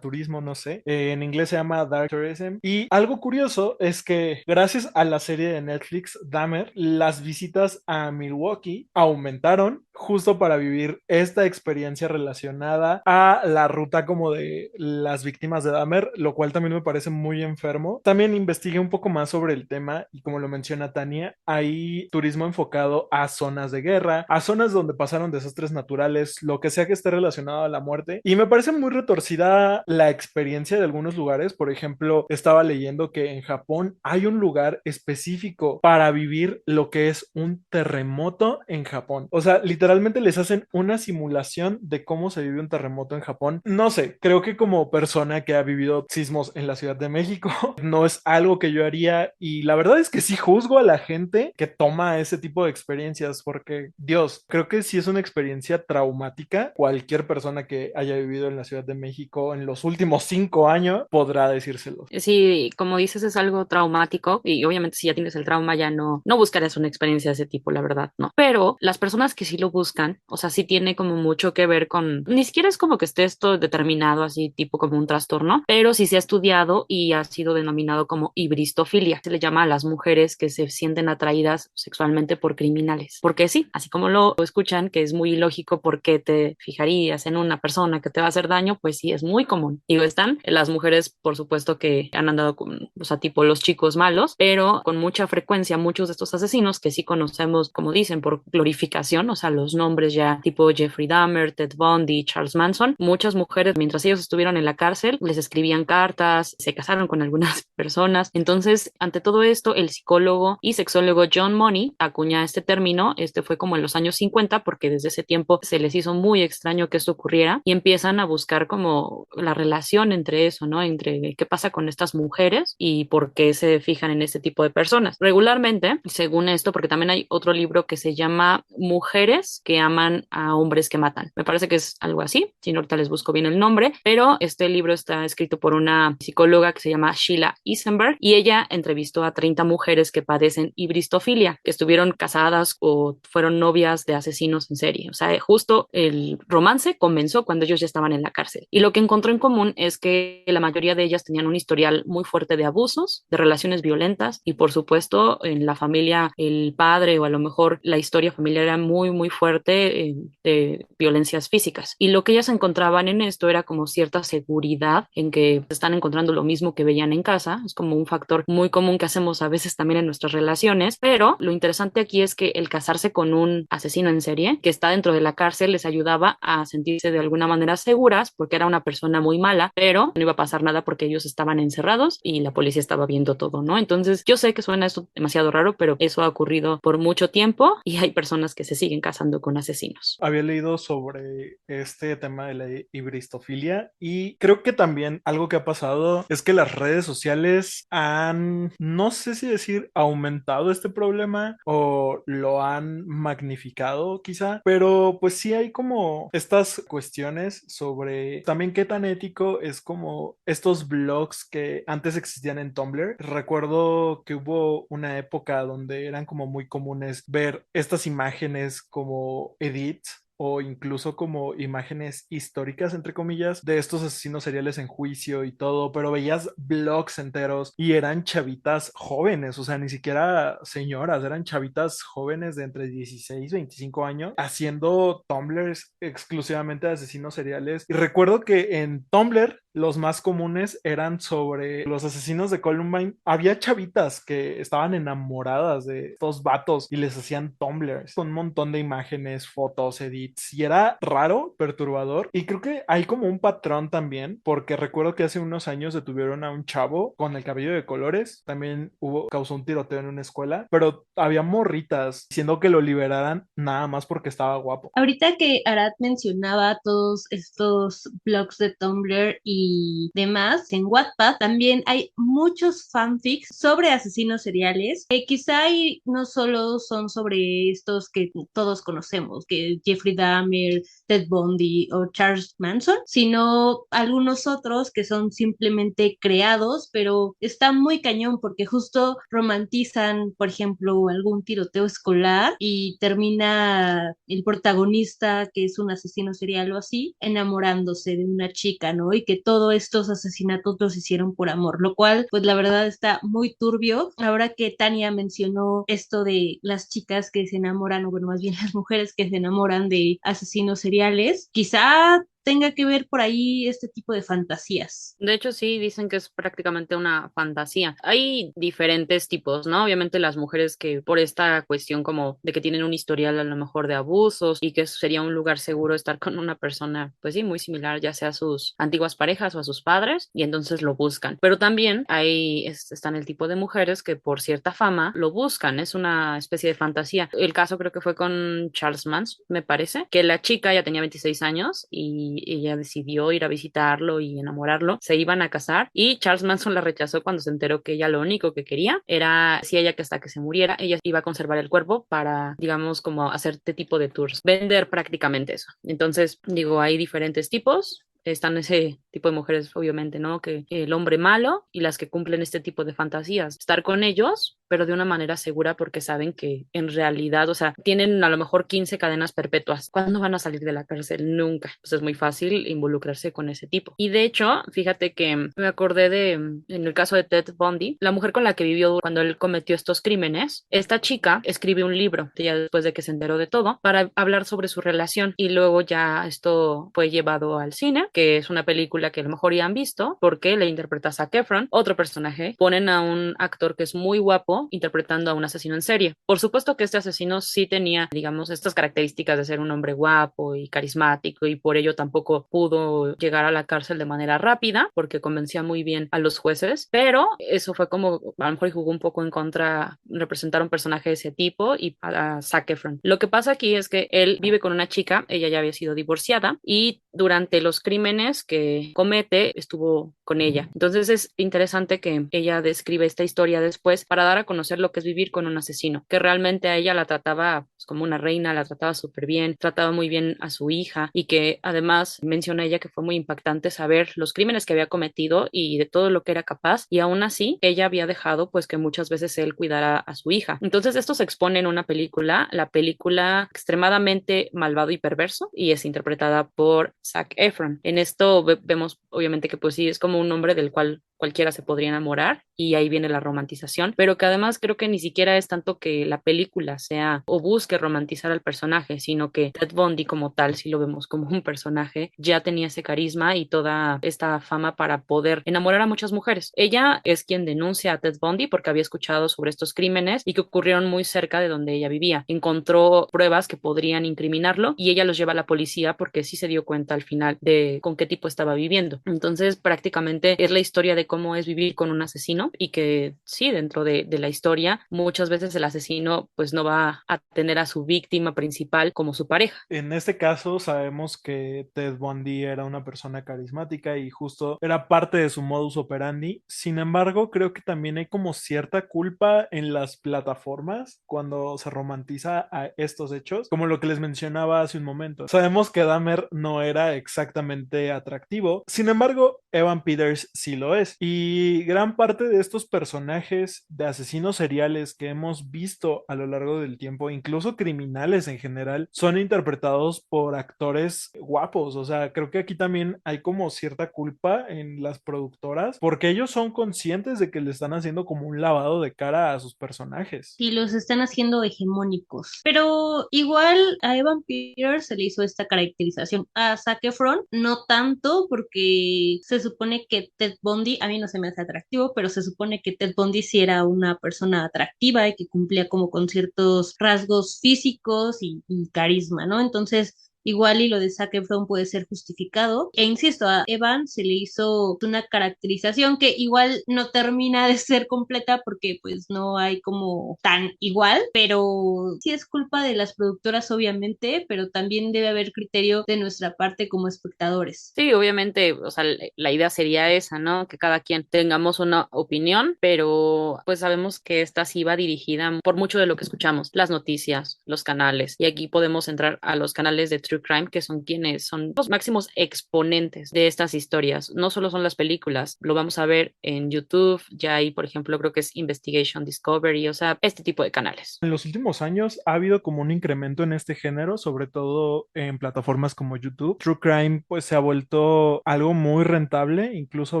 no sé, en inglés se llama Dark Tourism, y algo curioso es que gracias a la serie de Netflix Dahmer, las visitas a Milwaukee aumentaron justo para vivir esta experiencia relacionada a la ruta como de las víctimas de Dahmer, lo cual también me parece muy enfermo. También investigué un poco más sobre el tema y como lo menciona Tania, hay turismo enfocado a zonas de guerra, a zonas donde pasaron desastres naturales, lo que sea que esté relacionado a la muerte, y me parece muy retorcida la experiencia de algunos lugares. Por ejemplo, estaba leyendo que en Japón hay un lugar específico para vivir lo que es un terremoto en Japón. O sea, literalmente les hacen una simulación de cómo se vive un terremoto en Japón. No sé, creo que como persona que ha vivido sismos en la Ciudad de México, no es algo que yo haría, y la verdad es que sí juzgo a la gente que toma ese tipo de experiencias porque, Dios, creo que sí es una experiencia traumática. Cualquier persona que haya vivido en la Ciudad de México en los últimos 5 años podrá decírselo. Sí, como dices, es algo traumático y obviamente si ya tienes el trauma ya no buscarás una experiencia de ese tipo, la verdad, no. Pero las personas que sí lo buscan, o sea, sí tiene como mucho que ver con, ni siquiera es como que esté esto determinado así, tipo como un trastorno, pero sí se ha estudiado y ha sido denominado como hibristofilia. Se le llama a las mujeres que se sienten atraídas sexualmente por criminales. Porque sí, así como lo escuchan, que es muy ilógico porque te fijarías en una persona que te va a hacer daño, pues sí, es muy común. Digo, están las mujeres, por supuesto, que han andado con, o sea, tipo los chicos malos, pero con mucha frecuencia muchos de estos asesinos que sí conocemos, como dicen, por glorificación, o sea, los nombres ya tipo Jeffrey Dahmer, Ted Bundy, Charles Manson, muchas mujeres, mientras ellos estuvieron en la cárcel, les escribían cartas, se casaron con algunas personas. Entonces, ante todo esto, el psicólogo y sexólogo John Money acuña este término. Este fue como en los años 50 porque desde ese tiempo se les hizo muy extraño que esto ocurriera y empiezan a buscar como la relación entre eso, ¿no? Entre qué pasa con estas mujeres y por qué se fijan en este tipo de personas. Regularmente, según esto, porque también hay otro libro que se llama Mujeres que aman a hombres que matan. Me parece que es algo así, si no ahorita les busco bien el nombre, pero este libro está escrito por una psicóloga que se llama Sheila Isenberg y ella entrevistó a 30 mujeres que padecen hibristofilia, que estuvieron casadas o fueron novias de asesinos en serie. O sea, justo el romance comenzó cuando ellos ya estaban en la cárcel. Y lo que encontró en común es que la mayoría de ellas tenían un historial muy fuerte de abusos, de relaciones violentas y por supuesto en la familia el padre o a lo mejor la historia familiar era muy fuerte de violencias físicas. Y lo que ellas encontraban en esto era como cierta seguridad en que están encontrando lo mismo que veían en casa. Es como un factor muy común que hacemos a veces también en nuestras relaciones, pero lo interesante aquí es que el casarse con un asesino en serie que está dentro de la cárcel les ayudaba a sentirse de alguna manera seguras porque era una persona muy mala, pero no iba a pasar nada porque ellos estaban encerrados y la policía estaba viendo todo, ¿no? Entonces yo sé que suena esto demasiado raro, pero eso ha ocurrido por mucho tiempo y hay personas que se siguen casando con asesinos. Había leído sobre este tema de la hibristofilia y creo que también algo que ha pasado es que las redes sociales han, no sé si decir aumentado este problema o lo han magnificado quizá, pero pues sí hay como estas cuestiones sobre también qué tan ético es como estos blogs que antes existían en Tumblr. Recuerdo que hubo una época donde eran como muy comunes ver estas imágenes como edits o incluso como imágenes históricas, entre comillas, de estos asesinos seriales en juicio y todo, pero veías blogs enteros y eran chavitas jóvenes, o sea, ni siquiera señoras, eran chavitas jóvenes de entre 16 y 25 años haciendo Tumblrs exclusivamente de asesinos seriales. Y recuerdo que en Tumblr los más comunes eran sobre los asesinos de Columbine. Había chavitas que estaban enamoradas de estos vatos y les hacían tumblers con un montón de imágenes, fotos, edits, y era raro, perturbador. Y creo que hay como un patrón también, porque recuerdo que hace unos años detuvieron a un chavo con el cabello de colores. También causó un tiroteo en una escuela, pero había morritas diciendo que lo liberaran nada más porque estaba guapo. Ahorita que Arad mencionaba todos estos blogs de Tumblr y demás, en Wattpad también hay muchos fanfics sobre asesinos seriales, que quizá no solo son sobre estos que todos conocemos, que Jeffrey Dahmer, Ted Bundy o Charles Manson, sino algunos otros que son simplemente creados, pero está muy cañón porque justo romantizan, por ejemplo, algún tiroteo escolar y termina el protagonista, que es un asesino serial o así, enamorándose de una chica, ¿no? Y que todos estos asesinatos los hicieron por amor, lo cual, pues la verdad está muy turbio. Ahora que Tania mencionó esto de las chicas que se enamoran, o bueno, más bien las mujeres que se enamoran de asesinos seriales, quizá tenga que ver por ahí este tipo de fantasías. De hecho, sí, dicen que es prácticamente una fantasía. Hay diferentes tipos, ¿no? Obviamente las mujeres que por esta cuestión como de que tienen un historial a lo mejor de abusos y que sería un lugar seguro estar con una persona, pues sí, muy similar, ya sea a sus antiguas parejas o a sus padres, y entonces lo buscan. Pero también están el tipo de mujeres que por cierta fama lo buscan, es una especie de fantasía. El caso creo que fue con Charles Manson, me parece, que la chica ya tenía 26 años y ella decidió ir a visitarlo y enamorarlo. Se iban a casar y Charles Manson la rechazó cuando se enteró que ella lo único que quería era, si ella que hasta que se muriera, ella iba a conservar el cuerpo para, digamos, como hacer este tipo de tours, vender prácticamente eso. Entonces, digo, hay diferentes tipos. Están ese tipo de mujeres, obviamente, ¿no? Que el hombre malo y las que cumplen este tipo de fantasías. Estar con ellos, pero de una manera segura porque saben que en realidad, o sea, tienen a lo mejor 15 cadenas perpetuas. ¿Cuándo van a salir de la cárcel? Nunca. Pues es muy fácil involucrarse con ese tipo. Y de hecho, fíjate que me acordé en el caso de Ted Bundy, la mujer con la que vivió cuando él cometió estos crímenes, esta chica escribió un libro, ya después de que se enteró de todo, para hablar sobre su relación. Y luego ya esto fue llevado al cine, que es una película que a lo mejor ya han visto, porque le interpreta a Zac Efron, otro personaje. Ponen a un actor que es muy guapo interpretando a un asesino en serie. Por supuesto que este asesino sí tenía, digamos, estas características de ser un hombre guapo y carismático, y por ello tampoco pudo llegar a la cárcel de manera rápida, porque convencía muy bien a los jueces, pero eso fue como, a lo mejor jugó un poco en contra representar un personaje de ese tipo y a Zac Efron. Lo que pasa aquí es que él vive con una chica, ella ya había sido divorciada, y durante los crímenes que comete estuvo con ella. Entonces es interesante que ella describe esta historia después para dar a conocer lo que es vivir con un asesino, que realmente a ella la trataba pues, como una reina, la trataba súper bien, trataba muy bien a su hija, y que además menciona ella que fue muy impactante saber los crímenes que había cometido y de todo lo que era capaz, y aún así ella había dejado pues que muchas veces él cuidara a su hija. Entonces esto se expone en una película, la película Extremadamente malvado y perverso, y es interpretada por Zac Efron. En esto vemos obviamente que pues sí, es como un hombre del cual cualquiera se podría enamorar, y ahí viene la romantización, pero que además creo que ni siquiera es tanto que la película sea o busque romantizar al personaje, sino que Ted Bundy como tal, si lo vemos como un personaje, ya tenía ese carisma y toda esta fama para poder enamorar a muchas mujeres. Ella es quien denuncia a Ted Bundy porque había escuchado sobre estos crímenes y que ocurrieron muy cerca de donde ella vivía. Encontró pruebas que podrían incriminarlo y ella los lleva a la policía porque sí se dio cuenta al final de con qué tipo estaba viviendo. Entonces prácticamente es la historia de cómo es vivir con un asesino, y que sí, dentro de la historia muchas veces el asesino pues no va a tener a su víctima principal como su pareja. En este caso sabemos que Ted Bundy era una persona carismática y justo era parte de su modus operandi. Sin embargo, creo que también hay como cierta culpa en las plataformas cuando se romantiza a estos hechos, como lo que les mencionaba hace un momento. Sabemos que Dahmer no era exactamente atractivo, sin embargo, Evan Peters sí lo es. Y gran parte de estos personajes de asesinos seriales que hemos visto a lo largo del tiempo, incluso criminales en general, son interpretados por actores guapos. O sea, creo que aquí también hay como cierta culpa en las productoras porque ellos son conscientes de que le están haciendo como un lavado de cara a sus personajes. Y los están haciendo hegemónicos. Pero igual a Evan Peters se le hizo esta caracterización. A Zac Efron no tanto, porque se supone que Ted Bundy, a mí no se me hace atractivo, pero se supone que Ted Bundy sí era una persona atractiva y que cumplía como con ciertos rasgos físicos y carisma, ¿no? Entonces, igual y lo de Zac Efron puede ser justificado. E insisto, a Evan se le hizo una caracterización que igual no termina de ser completa porque pues no hay como tan igual, pero sí es culpa de las productoras obviamente, pero también debe haber criterio de nuestra parte como espectadores. Sí, obviamente, o sea, la idea sería esa, ¿no? Que cada quien tengamos una opinión, pero pues sabemos que esta sí va dirigida por mucho de lo que escuchamos, las noticias, los canales, y aquí podemos entrar a los canales de True Crime, que son quienes son los máximos exponentes de estas historias. No solo son las películas, lo vamos a ver en YouTube, ya hay, por ejemplo, creo que es Investigation Discovery, o sea, este tipo de canales. En los últimos años ha habido como un incremento en este género, sobre todo en plataformas como YouTube. True Crime pues se ha vuelto algo muy rentable, incluso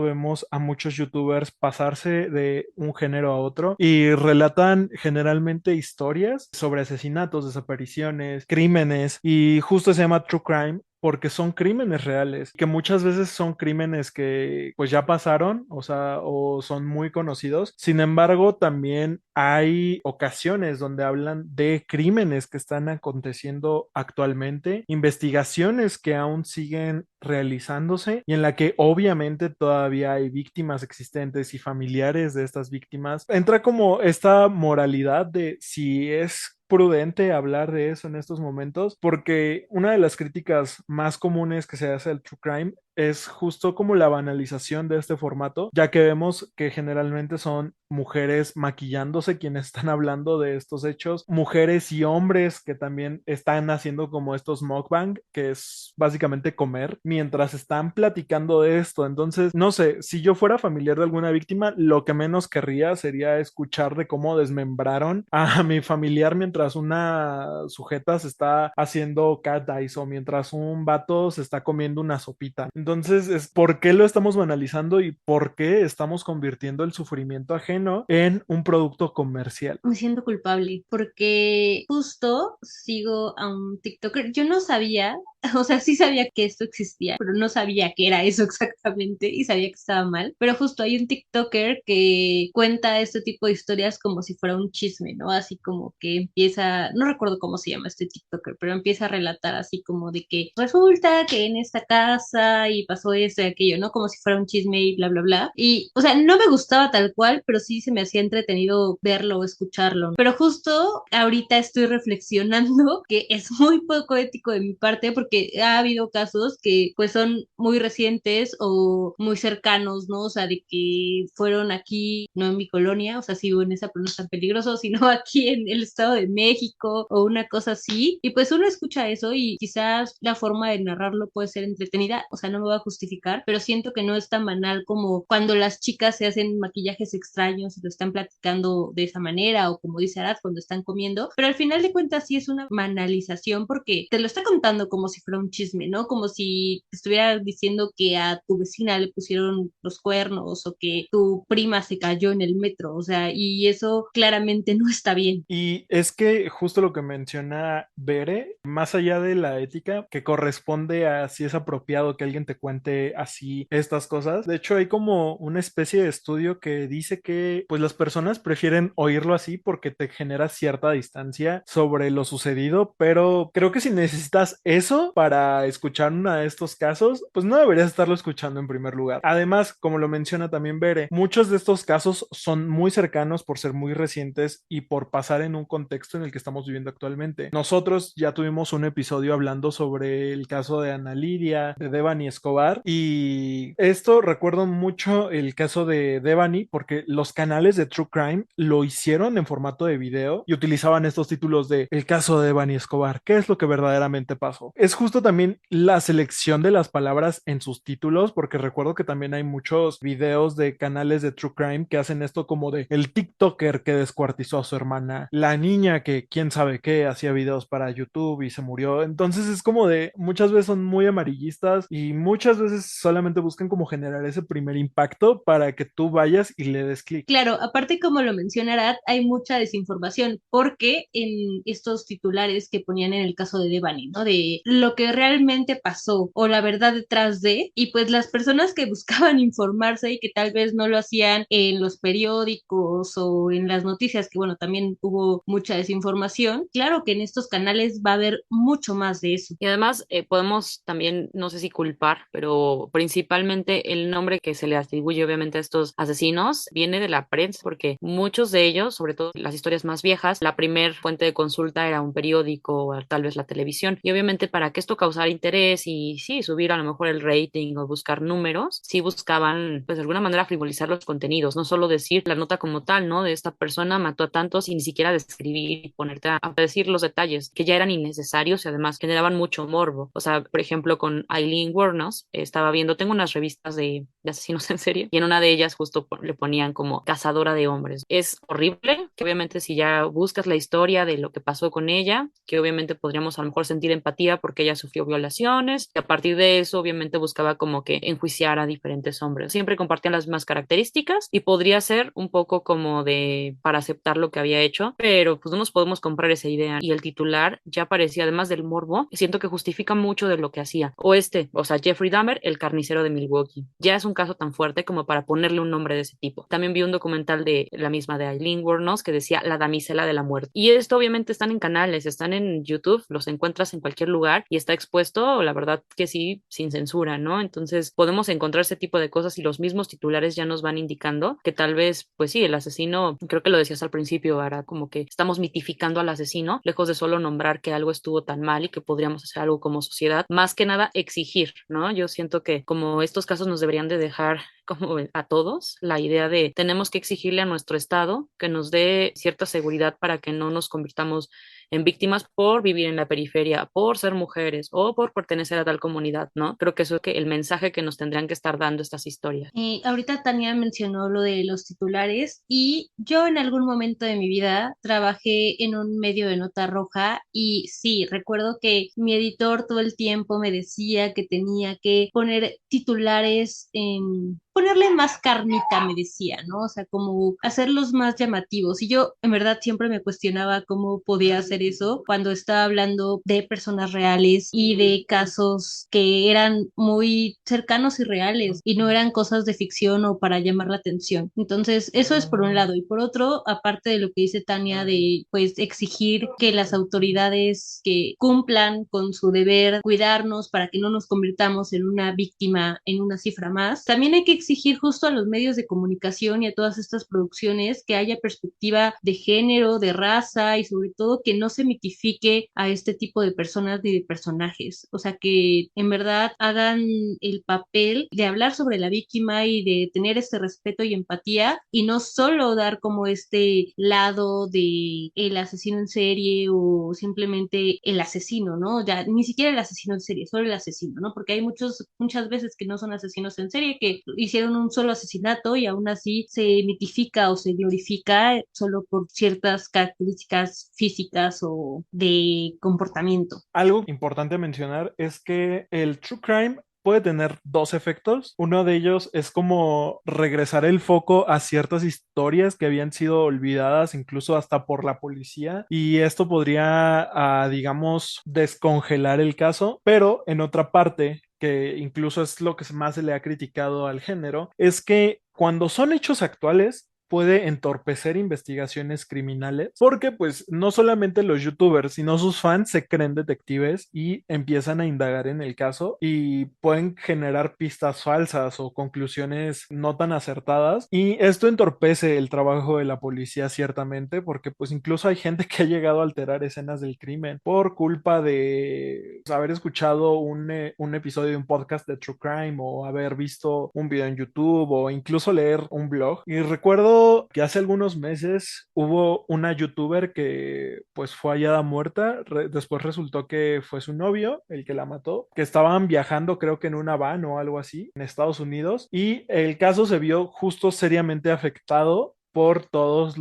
vemos a muchos YouTubers pasarse de un género a otro y relatan generalmente historias sobre asesinatos, desapariciones, crímenes, y justo se llama True Crime porque son crímenes reales, que muchas veces son crímenes que pues ya pasaron, o sea, o son muy conocidos. Sin embargo, también hay ocasiones donde hablan de crímenes que están aconteciendo actualmente, investigaciones que aún siguen realizándose y en la que obviamente todavía hay víctimas existentes y familiares de estas víctimas. Entra como esta moralidad de si es prudente hablar de eso en estos momentos, porque una de las críticas más comunes que se hace al true crime es justo como la banalización de este formato, ya que vemos que generalmente son mujeres maquillándose quienes están hablando de estos hechos, mujeres y hombres que también están haciendo como estos mukbang, que es básicamente comer, mientras están platicando de esto. Entonces, no sé, si yo fuera familiar de alguna víctima, lo que menos querría sería escuchar de cómo desmembraron a mi familiar mientras una sujeta se está haciendo cat eyes o mientras un vato se está comiendo una sopita. Entonces, es por qué lo estamos banalizando y por qué estamos convirtiendo el sufrimiento ajeno en un producto comercial. Me siento culpable porque justo sigo a un TikToker. Yo no sabía, o sea, sí sabía que esto existía, pero no sabía que era eso exactamente y sabía que estaba mal. Pero justo hay un TikToker que cuenta este tipo de historias como si fuera un chisme, ¿no? Así como que empieza, no recuerdo cómo se llama este TikToker, pero empieza a relatar así como de que resulta que en esta casa y pasó esto y aquello, ¿no? Como si fuera un chisme y bla, bla, bla. Y, o sea, no me gustaba tal cual, pero sí se me hacía entretenido verlo o escucharlo. Pero justo ahorita estoy reflexionando que es muy poco ético de mi parte porque ha habido casos que pues son muy recientes o muy cercanos, ¿no? O sea, de que fueron aquí, no en mi colonia, o sea, si vivo en esa, pero no es tan peligroso, sino aquí en el Estado de México o una cosa así. Y pues uno escucha eso y quizás la forma de narrarlo puede ser entretenida, o sea, no me voy a justificar, pero siento que no es tan banal como cuando las chicas se hacen maquillajes extraños y lo están platicando de esa manera, o como dice Arad, cuando están comiendo, pero al final de cuentas sí es una banalización porque te lo está contando como si fuera un chisme, ¿no? Como si te estuviera diciendo que a tu vecina le pusieron los cuernos o que tu prima se cayó en el metro, o sea, y eso claramente no está bien. Y es que justo lo que menciona Bere, más allá de la ética que corresponde a si es apropiado que alguien te cuente así estas cosas, de hecho hay como una especie de estudio que dice que pues las personas prefieren oírlo así porque te genera cierta distancia sobre lo sucedido, pero creo que si necesitas eso para escuchar uno de estos casos, pues no deberías estarlo escuchando en primer lugar. Además, como lo menciona también Bere, muchos de estos casos son muy cercanos por ser muy recientes y por pasar en un contexto en el que estamos viviendo actualmente. Nosotros ya tuvimos un episodio hablando sobre el caso de Ana Lidia, de Devani Escobar, y esto recuerdo mucho el caso de Devani porque los canales de True Crime lo hicieron en formato de video y utilizaban estos títulos de El caso de Devani Escobar, ¿qué es lo que verdaderamente pasó? Es justo también la selección de las palabras en sus títulos, porque recuerdo que también hay muchos videos de canales de True Crime que hacen esto como de el TikToker que descuartizó a su hermana, la niña que quién sabe qué hacía videos para YouTube y se murió. Entonces es como de muchas veces son muy amarillistas y muchas veces solamente buscan como generar ese primer impacto para que tú vayas y le des clic. Claro, aparte como lo menciona Arad, hay mucha desinformación porque en estos titulares que ponían en el caso de Devani, ¿no? De lo que realmente pasó o la verdad detrás de, y pues las personas que buscaban informarse y que tal vez no lo hacían en los periódicos o en las noticias, que bueno, también hubo mucha desinformación, claro que en estos canales va a haber mucho más de eso. Y además podemos también, no sé si culpar, pero principalmente el nombre que se le atribuye obviamente a estos asesinos viene de la prensa, porque muchos de ellos, sobre todo las historias más viejas, la primer fuente de consulta era un periódico o tal vez la televisión. Y obviamente para que esto causara interés y sí, subir a lo mejor el rating o buscar números, sí buscaban pues de alguna manera frivolizar los contenidos, no solo decir la nota como tal, ¿no? De esta persona mató a tantos y ni siquiera describir y ponerte a decir los detalles que ya eran innecesarios y además generaban mucho morbo. O sea, por ejemplo, con Aileen Wuornos, estaba viendo, tengo unas revistas de asesinos en serie y en una de ellas justo le ponían como cazadora de hombres. Es horrible, que obviamente si ya buscas la historia de lo que pasó con ella, que obviamente podríamos a lo mejor sentir empatía porque ella sufrió violaciones y a partir de eso obviamente buscaba como que enjuiciar a diferentes hombres. Siempre compartían las mismas características y podría ser un poco como de para aceptar lo que había hecho, pero pues no nos podemos comprar esa idea y el titular ya parecía, además del morbo, siento que justifica mucho de lo que hacía. O sea, Jeffrey Dahmer, el carnicero de Milwaukee. Ya es un caso tan fuerte como para ponerle un nombre de ese tipo. También vi un documental de la misma de Aileen Wuornos que decía La damisela de la muerte. Y esto obviamente están en canales, están en YouTube, los encuentras en cualquier lugar y está expuesto, la verdad que sí, sin censura, ¿no? Entonces podemos encontrar ese tipo de cosas y los mismos titulares ya nos van indicando que tal vez, pues sí, el asesino, creo que lo decías al principio, era como que estamos mitificando al asesino, lejos de solo nombrar que algo estuvo tan mal y que podríamos hacer algo como sociedad, más que nada exigir, ¿no? Yo siento que como estos casos nos deberían de dejar como a todos la idea de tenemos que exigirle a nuestro Estado que nos dé cierta seguridad para que no nos convirtamos en víctimas por vivir en la periferia, por ser mujeres o por pertenecer a tal comunidad, ¿no? Creo que eso es que el mensaje que nos tendrían que estar dando estas historias. Ahorita Tania mencionó lo de los titulares y yo en algún momento de mi vida trabajé en un medio de nota roja y sí, recuerdo que mi editor todo el tiempo me decía que tenía que poner titulares en ponerle más carnita, me decía, ¿no? O sea, como hacerlos más llamativos. Y yo, en verdad, siempre me cuestionaba cómo podía hacer eso cuando estaba hablando de personas reales y de casos que eran muy cercanos y reales y no eran cosas de ficción o para llamar la atención. Entonces, eso es por un lado. Y por otro, aparte de lo que dice Tania de, pues, exigir que las autoridades que cumplan con su deber, cuidarnos para que no nos convirtamos en una víctima, en una cifra más, también hay que exigir justo a los medios de comunicación y a todas estas producciones que haya perspectiva de género, de raza y sobre todo que no se mitifique a este tipo de personas ni de personajes. O sea, que en verdad hagan el papel de hablar sobre la víctima y de tener este respeto y empatía y no solo dar como este lado de el asesino en serie o simplemente el asesino, ¿no? Ya ni siquiera el asesino en serie, solo el asesino, ¿no? Porque hay muchas veces que no son asesinos en serie que hicieron un solo asesinato y aún así se mitifica o se glorifica solo por ciertas características físicas o de comportamiento. Algo importante mencionar es que el true crime puede tener dos efectos. Uno de ellos es como regresar el foco a ciertas historias que habían sido olvidadas incluso hasta por la policía y esto podría, digamos, descongelar el caso, pero en otra parte que incluso es lo que más se le ha criticado al género, es que cuando son hechos actuales, puede entorpecer investigaciones criminales, porque pues no solamente los youtubers, sino sus fans se creen detectives y empiezan a indagar en el caso y pueden generar pistas falsas o conclusiones no tan acertadas y esto entorpece el trabajo de la policía ciertamente, porque pues incluso hay gente que ha llegado a alterar escenas del crimen por culpa de pues, haber escuchado un episodio de un podcast de True Crime o haber visto un video en YouTube o incluso leer un blog. Y recuerdo recuerdo que hace algunos meses hubo una youtuber que pues fue hallada muerta, después resultó que fue su novio el que la mató, que estaban viajando creo que en una van o algo así en Estados Unidos y el caso se vio justo seriamente afectado por todas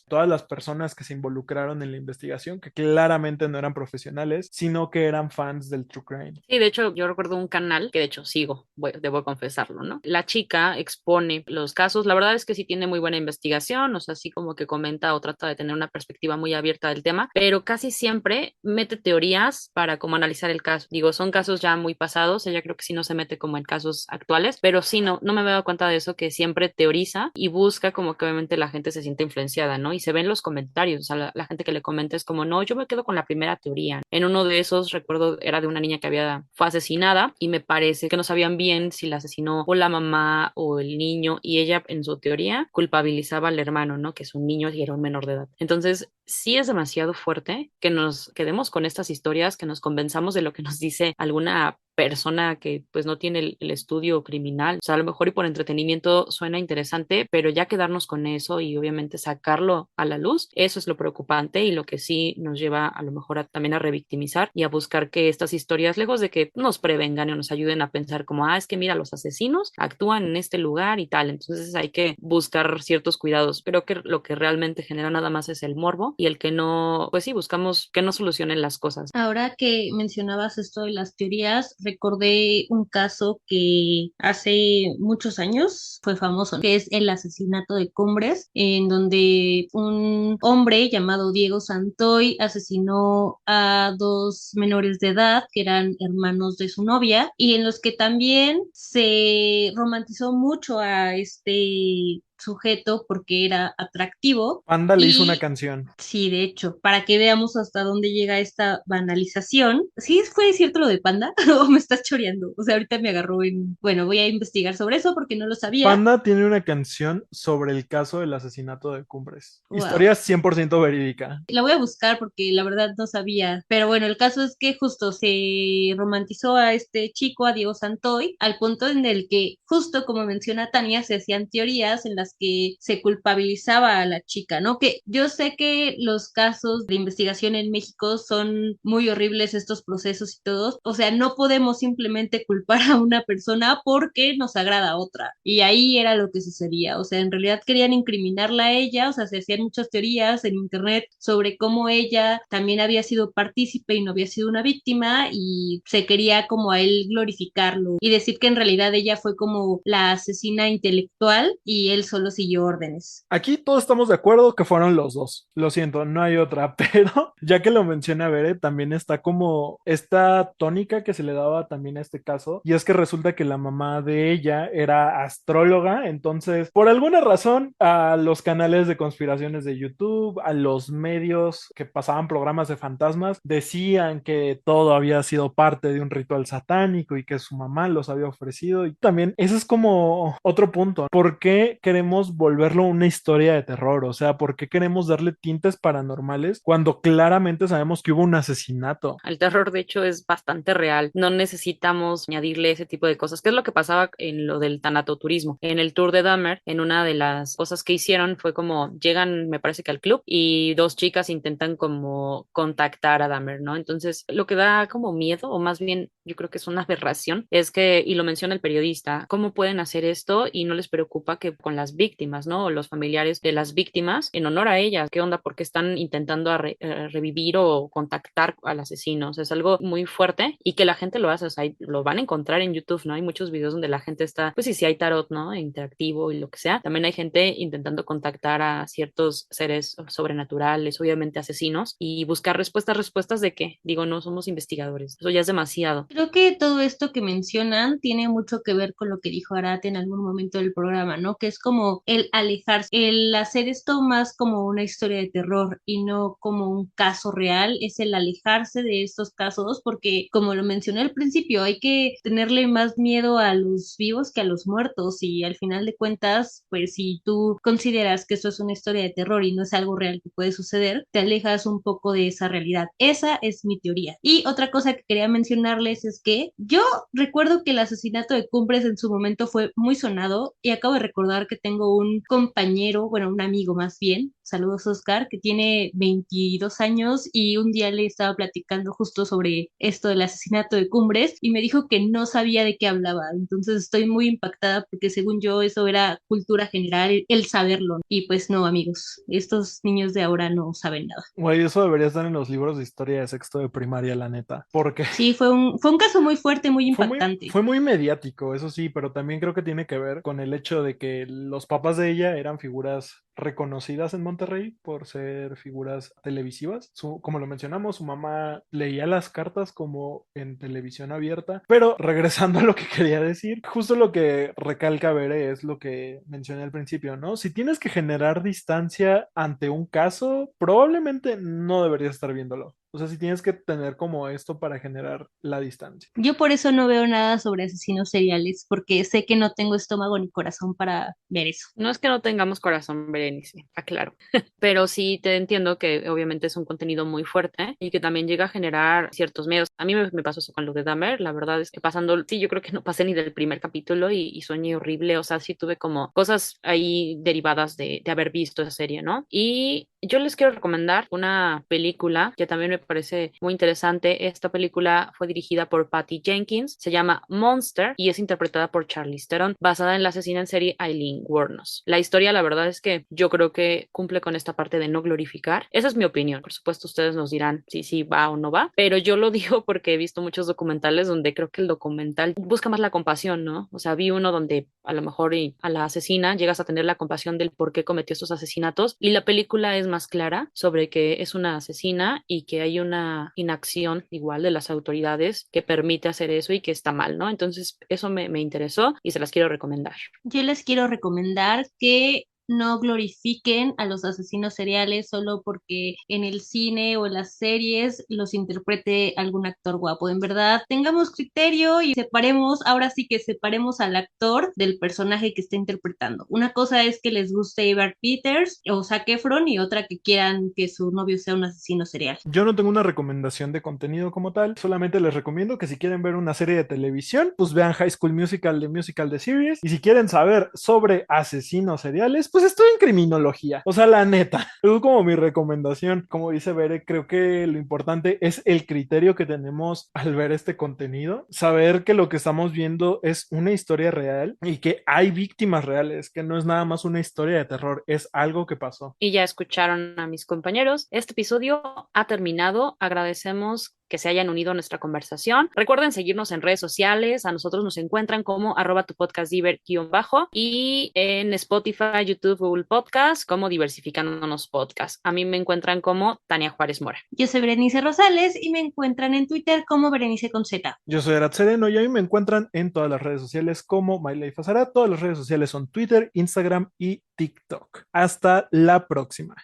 las personas que se involucraron en la investigación, que claramente no eran profesionales, sino que eran fans del true crime. Sí, de hecho, yo recuerdo un canal que de hecho sigo, debo confesarlo, ¿no? La chica expone los casos, la verdad es que sí tiene muy buena investigación, o sea, sí como que comenta o trata de tener una perspectiva muy abierta del tema, pero casi siempre mete teorías para como analizar el caso. Digo, son casos ya muy pasados, ella creo que sí no se mete como en casos actuales, pero sí no me he dado cuenta de eso, que siempre teoriza y busca como que obviamente la gente se siente influenciada, ¿no? Y se ven los comentarios, o sea, la gente que le comenta es como, no, yo me quedo con la primera teoría. En uno de esos, recuerdo, era de una niña que fue asesinada y me parece que no sabían bien si la asesinó o la mamá o el niño y ella en su teoría culpabilizaba al hermano, ¿no? Que es un niño y era un menor de edad. Entonces, sí es demasiado fuerte que nos quedemos con estas historias, que nos convenzamos de lo que nos dice alguna persona que pues no tiene el estudio criminal. O sea, a lo mejor y por entretenimiento suena interesante, pero ya quedarnos con eso y obviamente sacarlo a la luz, eso es lo preocupante y lo que sí nos lleva a lo mejor también a revictimizar y a buscar que estas historias, lejos de que nos prevengan o nos ayuden a pensar como, es que mira, los asesinos actúan en este lugar y tal, entonces hay que buscar ciertos cuidados. Creo que lo que realmente genera nada más es el morbo y el que no, pues sí, buscamos que no solucionen las cosas. Ahora que mencionabas esto de las teorías, recordé un caso que hace muchos años fue famoso, que es el asesinato de Cumbres, en donde un hombre llamado Diego Santoy asesinó a dos menores de edad que eran hermanos de su novia y en los que también se romantizó mucho a este sujeto porque era atractivo. Panda le hizo una Y canción. sí, de hecho, para que veamos hasta dónde llega esta banalización. ¿Sí fue cierto lo de Panda? ¿O me estás choreando? O sea, ahorita me agarró en... Bueno, voy a investigar sobre eso porque no lo sabía. Panda tiene una canción sobre el caso del asesinato de Cumbres. Wow. Historia 100% verídica. La voy a buscar porque la verdad no sabía. Pero bueno, el caso es que justo se romantizó a este chico, a Diego Santoy, al punto en el que, justo como menciona Tania, se hacían teorías en las que se culpabilizaba a la chica, ¿no? Que yo sé que los casos de investigación en México son muy horribles, estos procesos y todos. O sea, no podemos simplemente culpar a una persona porque nos agrada a otra. Y ahí era lo que sucedía. O sea, en realidad querían incriminarla a ella, o sea, se hacían muchas teorías en internet sobre cómo ella también había sido partícipe y no había sido una víctima y se quería como a él glorificarlo y decir que en realidad ella fue como la asesina intelectual y él solo siguió órdenes. Aquí todos estamos de acuerdo que fueron los dos. Lo siento, no hay otra, pero ya que lo menciona Bere, también está como esta tónica que se le daba también a este caso, y es que resulta que la mamá de ella era astróloga, entonces por alguna razón a los canales de conspiraciones de YouTube, a los medios que pasaban programas de fantasmas, decían que todo había sido parte de un ritual satánico y que su mamá los había ofrecido, y también ese es como otro punto. ¿Por qué queremos volverlo una historia de terror? O sea, ¿por qué queremos darle tintes paranormales cuando claramente sabemos que hubo un asesinato? El terror, de hecho, es bastante real. No necesitamos añadirle ese tipo de cosas. ¿Qué es lo que pasaba en lo del tanatoturismo? En el tour de Dahmer, en una de las cosas que hicieron fue como llegan, me parece que al club, y dos chicas intentan como contactar a Dahmer, ¿no? Entonces, lo que da como miedo, o más bien yo creo que es una aberración, es que, y lo menciona el periodista, ¿cómo pueden hacer esto y no les preocupa que con las víctimas, ¿no? O los familiares de las víctimas, en honor a ellas, ¿qué onda? ¿Por qué están intentando revivir o contactar al asesino? O sea, es algo muy fuerte y que la gente lo hace, o sea, lo van a encontrar en YouTube, ¿no? Hay muchos videos donde la gente está, pues sí hay tarot, ¿no? Interactivo y lo que sea. También hay gente intentando contactar a ciertos seres sobrenaturales, obviamente asesinos, y buscar respuestas de qué. Digo, no somos investigadores, eso ya es demasiado. Creo que todo esto que mencionan tiene mucho que ver con lo que dijo Arate en algún momento del programa, ¿no? Que es como el alejarse, el hacer esto más como una historia de terror y no como un caso real, es el alejarse de estos casos porque, como lo mencioné al principio, hay que tenerle más miedo a los vivos que a los muertos y al final de cuentas, pues si tú consideras que esto es una historia de terror y no es algo real que puede suceder, te alejas un poco de esa realidad. Esa es mi teoría. Y otra cosa que quería mencionarles es que yo recuerdo que el asesinato de Cumbres en su momento fue muy sonado y acabo de recordar que tengo tengo un compañero, bueno, un amigo más bien, saludos Oscar, que tiene 22 años y un día le estaba platicando justo sobre esto del asesinato de Cumbres y me dijo que no sabía de qué hablaba. Entonces estoy muy impactada porque según yo eso era cultura general, el saberlo. Y pues no, amigos, estos niños de ahora no saben nada. Güey, eso debería estar en los libros de historia de sexto de primaria, la neta. Porque Sí, fue un caso muy fuerte, muy impactante. fue muy mediático, eso sí, pero también creo que tiene que ver con el hecho de que los papás de ella eran figuras reconocidas en Monterrey por ser figuras televisivas. Como lo mencionamos, su mamá leía las cartas como en televisión abierta. Pero regresando a lo que quería decir, justo lo que recalca Bere es lo que mencioné al principio, ¿no? Si tienes que generar distancia ante un caso, probablemente no deberías estar viéndolo. O sea, si tienes que tener como esto para generar la distancia. Yo por eso no veo nada sobre asesinos seriales, porque sé que no tengo estómago ni corazón para ver eso. No es que no tengamos corazón, Berenice, aclaro, pero sí te entiendo que obviamente es un contenido muy fuerte y que también llega a generar ciertos miedos. A mí me pasó eso con lo de Dahmer, la verdad es que pasando, sí, yo creo que no pasé ni del primer capítulo y soñé horrible, o sea, sí tuve como cosas ahí derivadas de haber visto esa serie, ¿no? Y yo les quiero recomendar una película que también me parece muy interesante. Esta película fue dirigida por Patty Jenkins, se llama Monster y es interpretada por Charlize Theron, basada en la asesina en serie Aileen Wuornos. La historia, la verdad es que yo creo que cumple con esta parte de no glorificar. Esa es mi opinión. Por supuesto, ustedes nos dirán si sí va o no va, pero yo lo digo porque he visto muchos documentales donde creo que el documental busca más la compasión, ¿no? O sea, vi uno donde a lo mejor a la asesina llegas a tener la compasión del por qué cometió estos asesinatos y la película es más clara sobre que es una asesina y que hay una inacción igual de las autoridades que permite hacer eso y que está mal, ¿no? Entonces, eso me interesó y se las quiero recomendar. Yo les quiero recomendar que no glorifiquen a los asesinos seriales solo porque en el cine o en las series los interprete algún actor guapo. En verdad, tengamos criterio y separemos, ahora sí que separemos al actor del personaje que está interpretando. Una cosa es que les guste Evan Peters o Zac Efron y otra que quieran que su novio sea un asesino serial. Yo no tengo una recomendación de contenido como tal, solamente les recomiendo que si quieren ver una serie de televisión, pues vean High School Musical de Series, y si quieren saber sobre asesinos seriales, pues estoy en criminología, o sea, la neta, es como mi recomendación. Como dice Bere, creo que lo importante es el criterio que tenemos al ver este contenido, saber que lo que estamos viendo es una historia real y que hay víctimas reales, que no es nada más una historia de terror, es algo que pasó. Y ya escucharon a mis compañeros. Este episodio ha terminado. Agradecemos que se hayan unido a nuestra conversación. Recuerden seguirnos en redes sociales. A nosotros nos encuentran como @tupodcastdiver_bajo y en Spotify, YouTube, Google Podcast como Diversificándonos Podcast. A mí me encuentran como Tania Juárez Mora. Yo soy Berenice Rosales y me encuentran en Twitter como Berenice con Z. Yo soy Arat Sereno y a mí me encuentran en todas las redes sociales como My Life as Arat. Todas las redes sociales son Twitter, Instagram y TikTok. Hasta la próxima.